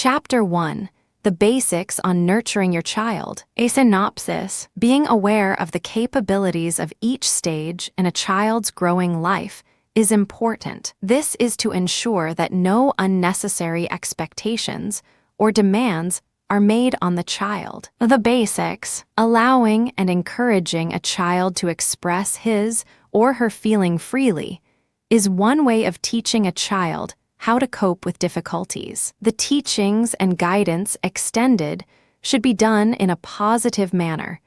Chapter 1. The Basics on Nurturing Your Child. A synopsis. Being aware of the capabilities of each stage in a child's growing life is important. This is to ensure that no unnecessary expectations or demands are made on the child. The basics. Allowing and encouraging a child to express his or her feeling freely is one way of teaching a child how to cope with difficulties. The teachings and guidance extended should be done in a positive manner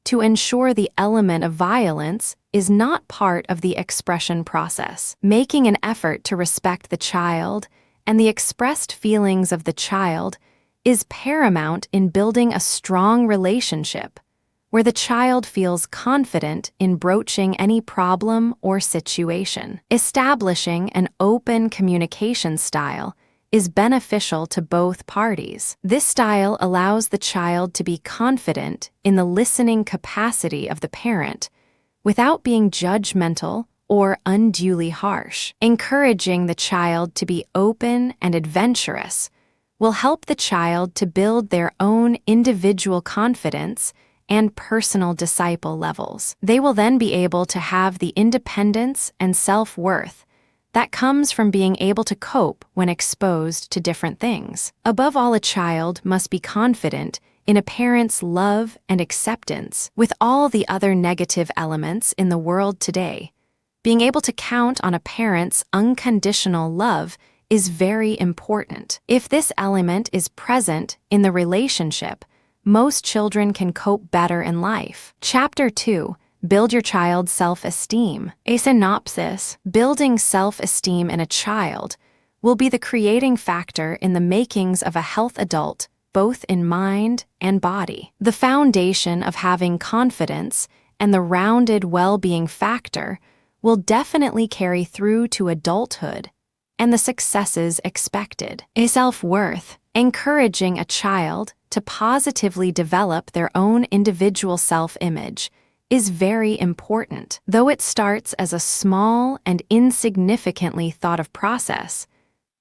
to ensure the element of violence is not part of the expression process. Making an effort to respect the child and the expressed feelings of the child is paramount in building a strong relationship where the child feels confident in broaching any problem or situation. Establishing an open communication style is beneficial to both parties. This style allows the child to be confident in the listening capacity of the parent without being judgmental or unduly harsh. Encouraging the child to be open and adventurous will help the child to build their own individual confidence and personal disciple levels. They will then be able to have the independence and self-worth that comes from being able to cope when exposed to different things. Above all, a child must be confident in a parent's love and acceptance. With all the other negative elements in the world today, being able to count on a parent's unconditional love is very important. If this element is present in the relationship, most children can cope better in life. Chapter 2. Build your child's self-esteem. A synopsis. Building self-esteem in a child will be the creating factor in the makings of a healthy adult, both in mind and body. The foundation of having confidence and the rounded well-being factor will definitely carry through to adulthood and the successes expected. A self-worth. Encouraging a child to positively develop their own individual self-image is very important. Though it starts as a small and insignificantly thought-of process,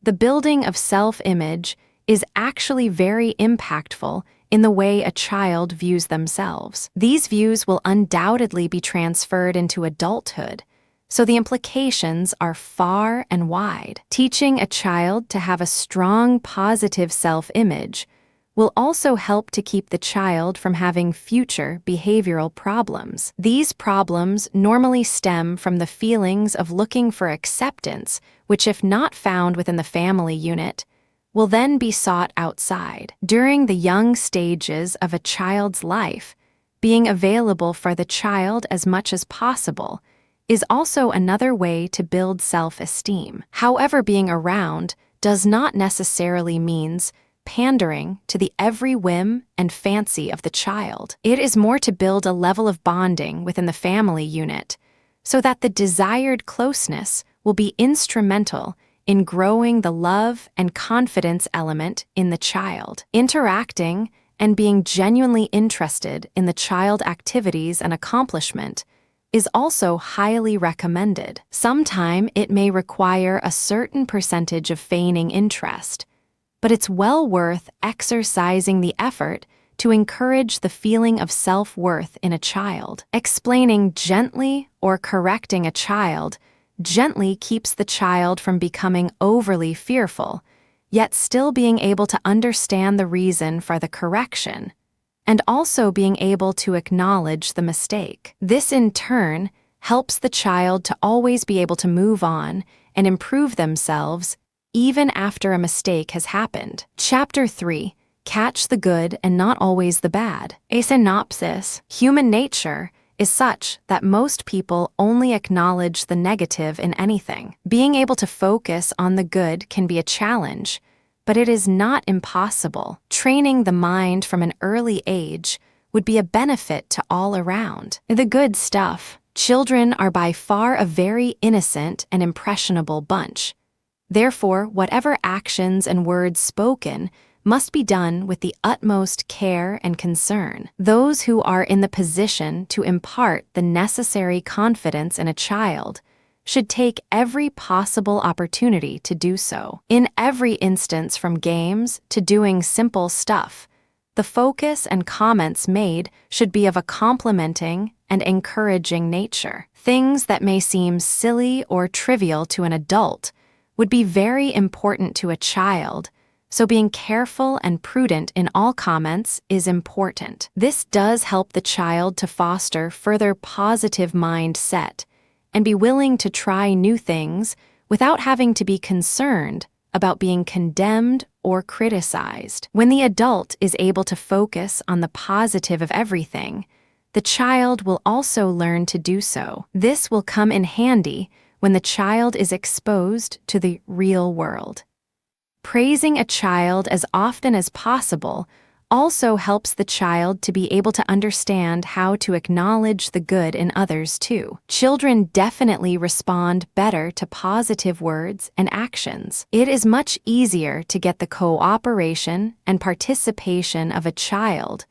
the building of self-image is actually very impactful in the way a child views themselves. These views will undoubtedly be transferred into adulthood, so the implications are far and wide. Teaching a child to have a strong, positive self-image will also help to keep the child from having future behavioral problems. These problems normally stem from the feelings of looking for acceptance, which, if not found within the family unit, will then be sought outside. During the young stages of a child's life, being available for the child as much as possible is also another way to build self-esteem. However, being around does not necessarily means pandering to the every whim and fancy of the child. It is more to build a level of bonding within the family unit so that the desired closeness will be instrumental in growing the love and confidence element in the child. Interacting and being genuinely interested in the child activities and accomplishment is also highly recommended. Sometimes it may require a certain percentage of feigning interest, but it's well worth exercising the effort to encourage the feeling of self-worth in a child. Explaining gently or correcting a child gently keeps the child from becoming overly fearful, yet still being able to understand the reason for the correction, and also being able to acknowledge the mistake. This, in turn, helps the child to always be able to move on and improve themselves even after a mistake has happened. Chapter 3. Catch the good and not always the bad. A synopsis. Human nature is such that most people only acknowledge the negative in anything. Being able to focus on the good can be a challenge, but it is not impossible. Training the mind from an early age would be a benefit to all around. The good stuff. Children are by far a very innocent and impressionable bunch. Therefore, whatever actions and words spoken must be done with the utmost care and concern. Those who are in the position to impart the necessary confidence in a child should take every possible opportunity to do so. In every instance, from games to doing simple stuff, the focus and comments made should be of a complimenting and encouraging nature. Things that may seem silly or trivial to an adult would be very important to a child, so being careful and prudent in all comments is important. This does help the child to foster further positive mindset and be willing to try new things without having to be concerned about being condemned or criticized. When the adult is able to focus on the positive of everything, the child will also learn to do so. This will come in handy when the child is exposed to the real world. Praising a child as often as possible also helps the child to be able to understand how to acknowledge the good in others too. Children definitely respond better to positive words and actions. It is much easier to get the cooperation and participation of a child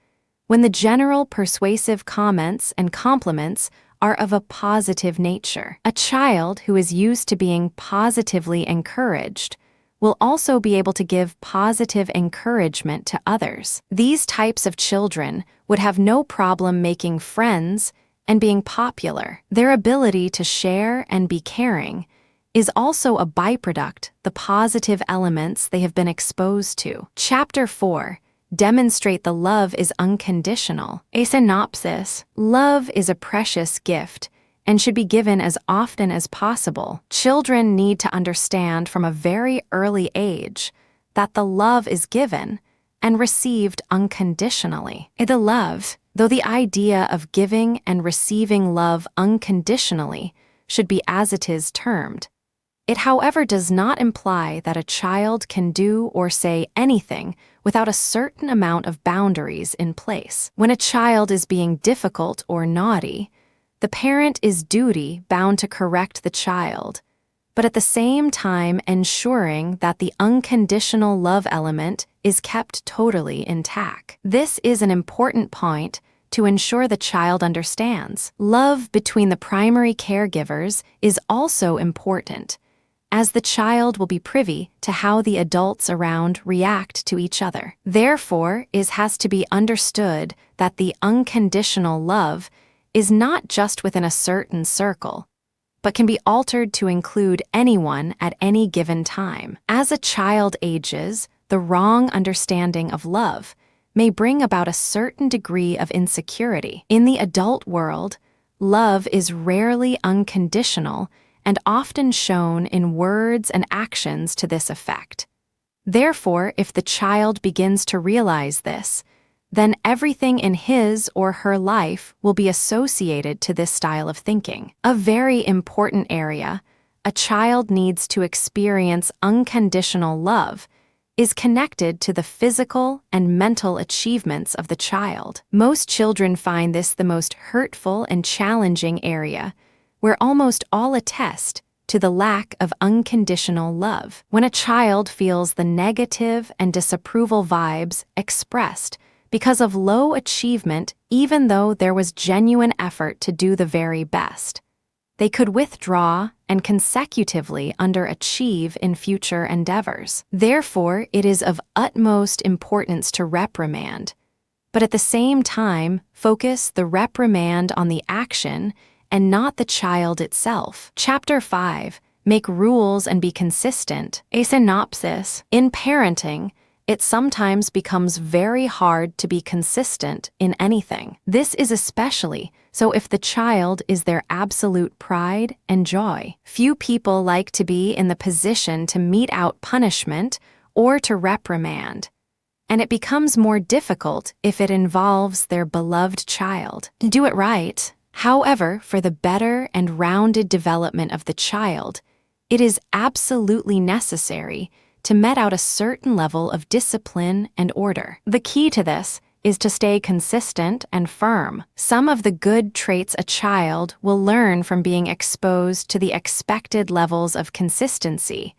when the general persuasive comments and compliments are of a positive nature. A child who is used to being positively encouraged will also be able to give positive encouragement to others. These types of children would have no problem making friends and being popular. Their ability to share and be caring is also a byproduct, the positive elements they have been exposed to. Chapter 4. Demonstrate the love is unconditional. A synopsis. Love is a precious gift and should be given as often as possible. Children need to understand from a very early age that the love is given and received unconditionally. Though the idea of giving and receiving love unconditionally should be as it is termed, it however does not imply that a child can do or say anything without a certain amount of boundaries in place. When a child is being difficult or naughty, the parent is duty-bound to correct the child, but at the same time ensuring that the unconditional love element is kept totally intact. This is an important point to ensure the child understands. Love between the primary caregivers is also important, as the child will be privy to how the adults around react to each other. Therefore, it has to be understood that the unconditional love is not just within a certain circle, but can be altered to include anyone at any given time. As a child ages, the wrong understanding of love may bring about a certain degree of insecurity. In the adult world, love is rarely unconditional and often shown in words and actions to this effect. Therefore, if the child begins to realize this, then everything in his or her life will be associated to this style of thinking. A very important area a child needs to experience unconditional love is connected to the physical and mental achievements of the child. Most children find this the most hurtful and challenging area, where almost all attest to the lack of unconditional love. When a child feels the negative and disapproval vibes expressed because of low achievement, even though there was genuine effort to do the very best, they could withdraw and consecutively underachieve in future endeavors. Therefore, it is of utmost importance to reprimand, but at the same time, focus the reprimand on the action and not the child itself. Chapter 5. Make rules and be consistent. A synopsis. In parenting, it sometimes becomes very hard to be consistent in anything. This is especially so if the child is their absolute pride and joy. Few people like to be in the position to mete out punishment or to reprimand, and it becomes more difficult if it involves their beloved child. Do it right. However, for the better and rounded development of the child, it is absolutely necessary to met out a certain level of discipline and order. The key to this is to stay consistent and firm. Some of the good traits a child will learn from being exposed to the expected levels of consistency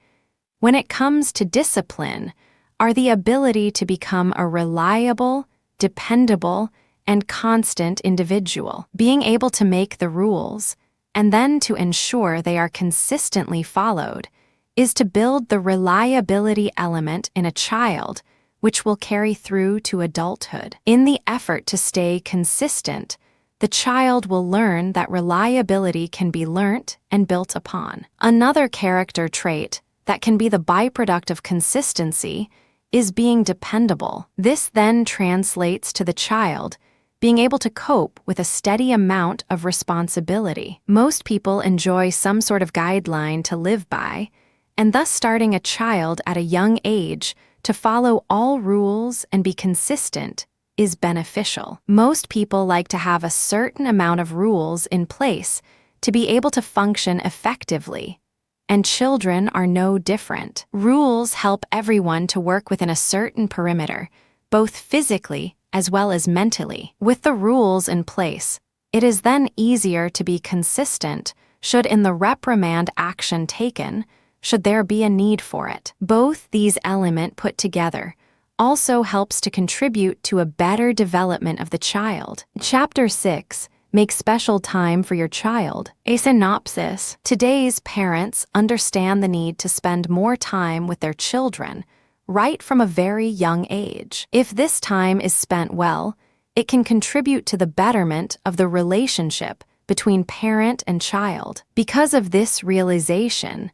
when it comes to discipline are the ability to become a reliable, dependable, and constant individual. Being able to make the rules and then to ensure they are consistently followed, is to build the reliability element in a child, which will carry through to adulthood. In the effort to stay consistent, the child will learn that reliability can be learnt and built upon. Another character trait that can be the byproduct of consistency is being dependable. This then translates to the child being able to cope with a steady amount of responsibility. Most people enjoy some sort of guideline to live by, and thus starting a child at a young age to follow all rules and be consistent is beneficial. Most people like to have a certain amount of rules in place to be able to function effectively, and children are no different. Rules help everyone to work within a certain perimeter, both physically as well as mentally. With the rules in place, it is then easier to be consistent should in the reprimand action taken, should there be a need for it. Both these elements put together also helps to contribute to a better development of the child. Chapter 6. Make special time for your child. A synopsis. Today's parents understand the need to spend more time with their children right from a very young age. If this time is spent well, it can contribute to the betterment of the relationship between parent and child. Because of this realization,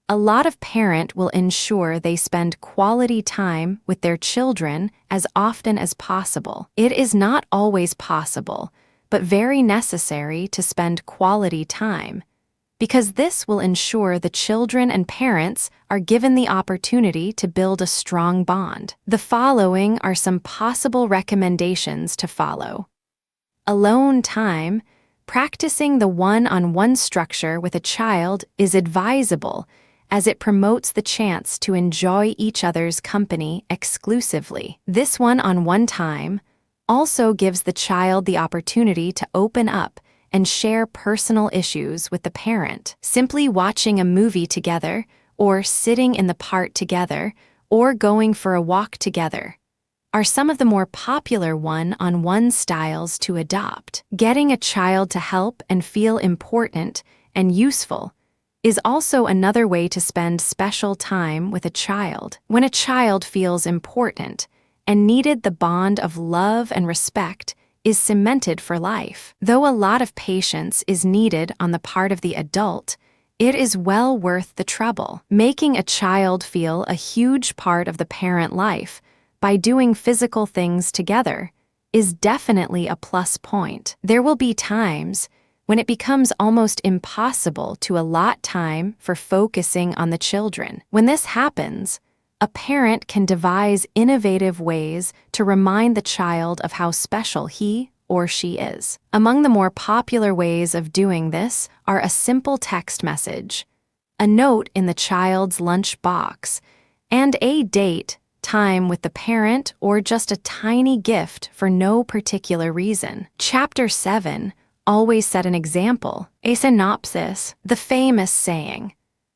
a lot of parents will ensure they spend quality time with their children as often as possible. It is not always possible, but very necessary to spend quality time, because this will ensure the children and parents are given the opportunity to build a strong bond. The following are some possible recommendations to follow. Alone time. Practicing the one-on-one structure with a child is advisable, as it promotes the chance to enjoy each other's company exclusively. This one-on-one time also gives the child the opportunity to open up and share personal issues with the parent. Simply watching a movie together, or sitting in the park together, or going for a walk together are some of the more popular one-on-one styles to adopt. Getting a child to help and feel important and useful is also another way to spend special time with a child. When a child feels important and needed, the bond of love and respect is cemented for life. Though a lot of patience is needed on the part of the adult, it is well worth the trouble. Making a child feel a huge part of the parent life by doing physical things together is definitely a plus point. There will be times when it becomes almost impossible to allot time for focusing on the children. When this happens, a parent can devise innovative ways to remind the child of how special he or she is. Among the more popular ways of doing this are a simple text message, a note in the child's lunch box, and a date, time with the parent, or just a tiny gift for no particular reason. Chapter 7. Always set an example. A synopsis. The famous saying,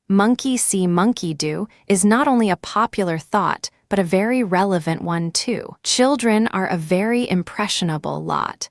"Monkey see, monkey do," is not only a popular thought, but a very relevant one too. Children are a very impressionable lot.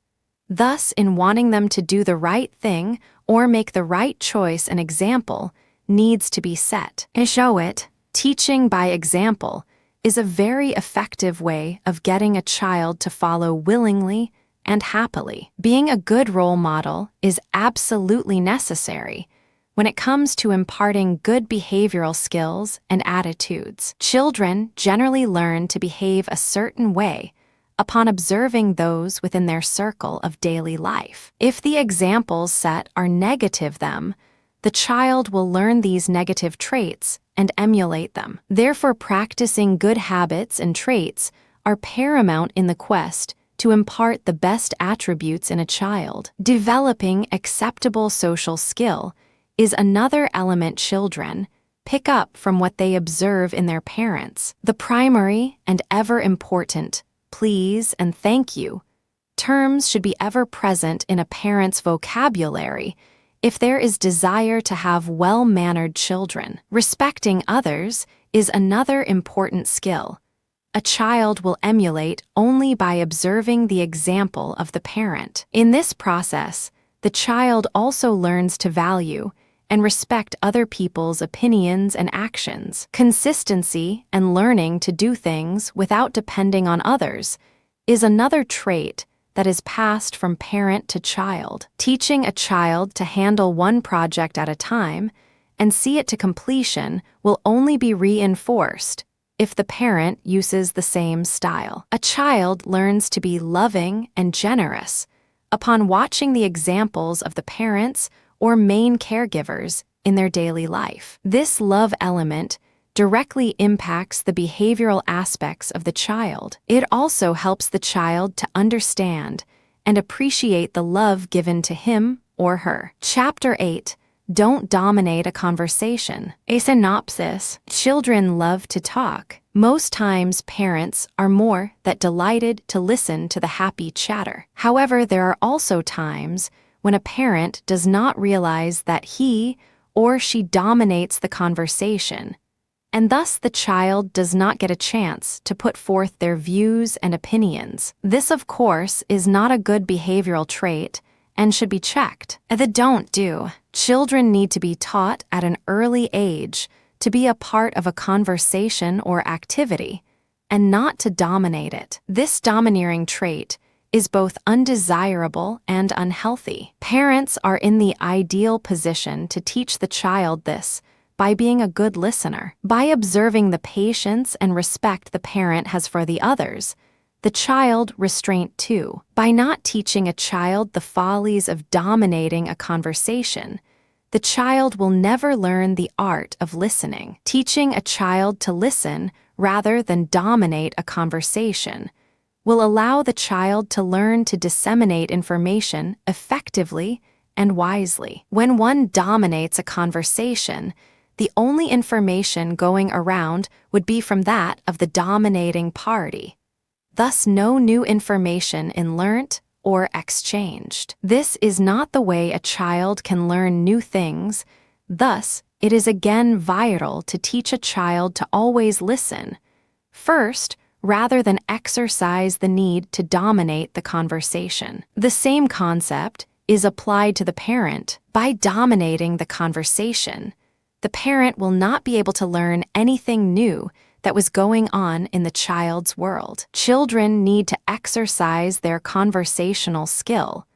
Thus, in wanting them to do the right thing or make the right choice, an example needs to be set. And show it. Teaching by example is a very effective way of getting a child to follow willingly and happily. Being a good role model is absolutely necessary when it comes to imparting good behavioral skills and attitudes. Children generally learn to behave a certain way upon observing those within their circle of daily life. If the examples set are negative the child will learn these negative traits and emulate them. Therefore, practicing good habits and traits are paramount in the quest to impart the best attributes in a child. Developing acceptable social skill is another element children pick up from what they observe in their parents. The primary and ever important please and thank you terms should be ever present in a parent's vocabulary if there is desire to have well-mannered children. Respecting others is another important skill. A child will emulate only by observing the example of the parent. In this process, the child also learns to value and respect other people's opinions and actions. Consistency and learning to do things without depending on others is another trait that is passed from parent to child. Teaching a child to handle one project at a time and see it to completion will only be reinforced if the parent uses the same style. A child learns to be loving and generous upon watching the examples of the parents or main caregivers in their daily life. This love element directly impacts the behavioral aspects of the child. It also helps the child to understand and appreciate the love given to him or her. Chapter 8. Don't dominate a conversation. A synopsis. Children love to talk. Most times parents are more than delighted to listen to the happy chatter. However, there are also times when a parent does not realize that he or she dominates the conversation, and thus the child does not get a chance to put forth their views and opinions. This, of course, is not a good behavioral trait and should be checked. The don't do. Children need to be taught at an early age to be a part of a conversation or activity and not to dominate it. This domineering trait is both undesirable and unhealthy. Parents are in the ideal position to teach the child this by being a good listener. By observing the patience and respect the parent has for the others, the child restraint too. By not teaching a child the follies of dominating a conversation, the child will never learn the art of listening. Teaching a child to listen rather than dominate a conversation will allow the child to learn to disseminate information effectively and wisely. When one dominates a conversation, the only information going around would be from that of the dominating party. Thus, no new information is learnt or exchanged. This is not the way a child can learn new things. Thus, it is again vital to teach a child to always listen first, rather than exercise the need to dominate the conversation. The same concept is applied to the parent. By dominating the conversation, the parent will not be able to learn anything new that was going on in the child's world. Children need to exercise their conversational skill,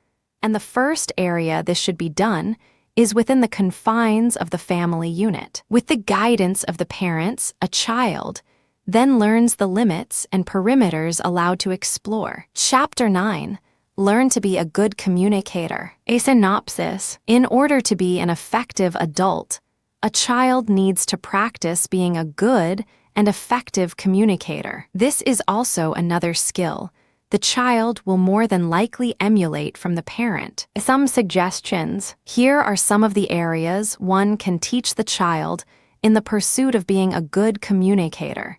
and the first area this should be done is within the confines of the family unit. With the guidance of the parents, a child then learns the limits and perimeters allowed to explore. Chapter 9. Learn to be a good communicator. A synopsis. In order to be an effective adult, a child needs to practice being a good and effective communicator. This is also another skill the child will more than likely emulate from the parent. Some suggestions. Here are some of the areas one can teach the child in the pursuit of being a good communicator.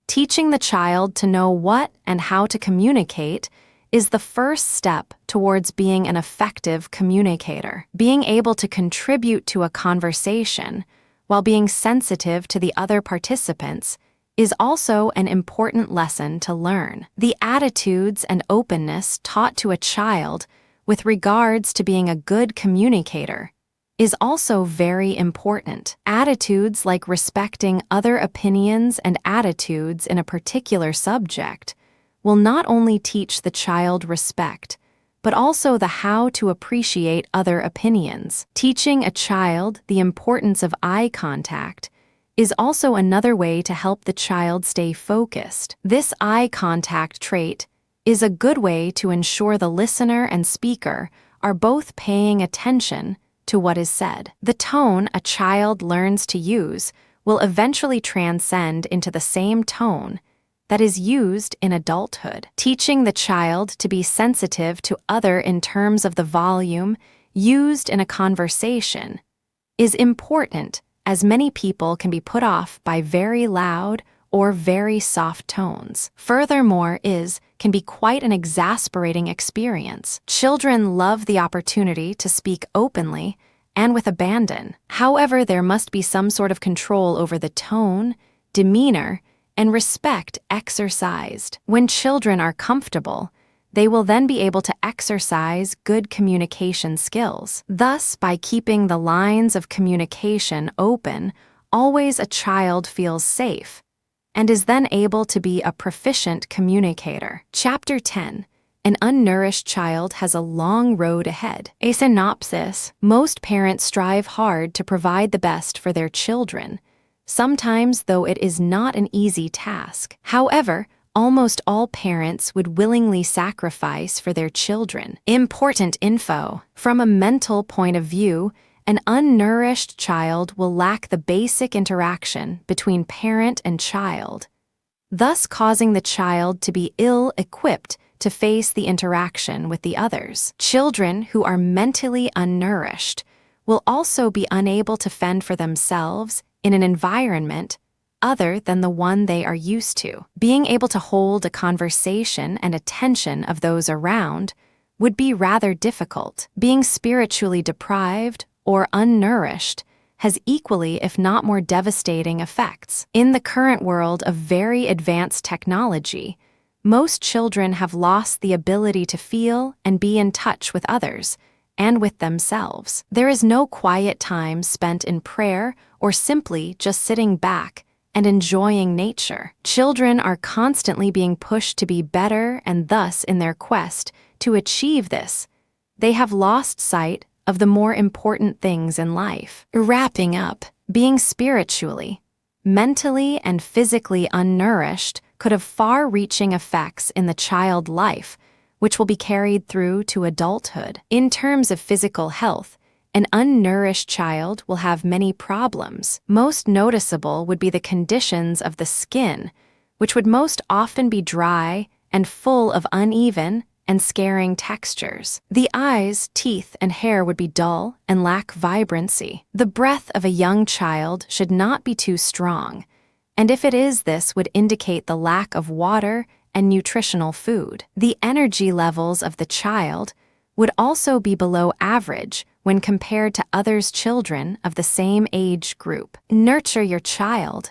Teaching the child to know what and how to communicate is the first step towards being an effective communicator. Being able to contribute to a conversation while being sensitive to the other participants is also an important lesson to learn. The attitudes and openness taught to a child with regards to being a good communicator is also very important. Attitudes like respecting other opinions and attitudes in a particular subject will not only teach the child respect, but also the how to appreciate other opinions. Teaching a child the importance of eye contact is also another way to help the child stay focused. This eye contact trait is a good way to ensure the listener and speaker are both paying attention to what is said. The tone a child learns to use will eventually transcend into the same tone that is used in adulthood. Teaching the child to be sensitive to other in terms of the volume used in a conversation is important, as many people can be put off by very loud or very soft tones. Furthermore, can be quite an exasperating experience. Children love the opportunity to speak openly and with abandon. However, there must be some sort of control over the tone, demeanor, and respect exercised. When children are comfortable, they will then be able to exercise good communication skills. Thus, by keeping the lines of communication open, always a child feels safe and is then able to be a proficient communicator. Chapter 10. An unnourished child has a long road ahead. A synopsis. Most parents strive hard to provide the best for their children, sometimes though it is not an easy task. However, almost all parents would willingly sacrifice for their children. Important info. From a mental point of view, an unnourished child will lack the basic interaction between parent and child, thus causing the child to be ill-equipped to face the interaction with the others. Children who are mentally unnourished will also be unable to fend for themselves in an environment other than the one they are used to. Being able to hold a conversation and attention of those around would be rather difficult. Being spiritually deprived or unnourished has equally, if not more devastating effects. In the current world of very advanced technology, most children have lost the ability to feel and be in touch with others and with themselves. There is no quiet time spent in prayer or simply just sitting back and enjoying nature. Children are constantly being pushed to be better, and thus, in their quest to achieve this, they have lost sight of the more important things in life. Wrapping up, being spiritually, mentally, and physically unnourished could have far-reaching effects in the child life, which will be carried through to adulthood. In terms of physical health, an unnourished child will have many problems. Most noticeable would be the conditions of the skin, which would most often be dry and full of uneven and scaring textures. The eyes, teeth, and hair would be dull and lack vibrancy. The breath of a young child should not be too strong, and if it is, this would indicate the lack of water and nutritional food. The energy levels of the child would also be below average when compared to others' children of the same age group. Nurture your child.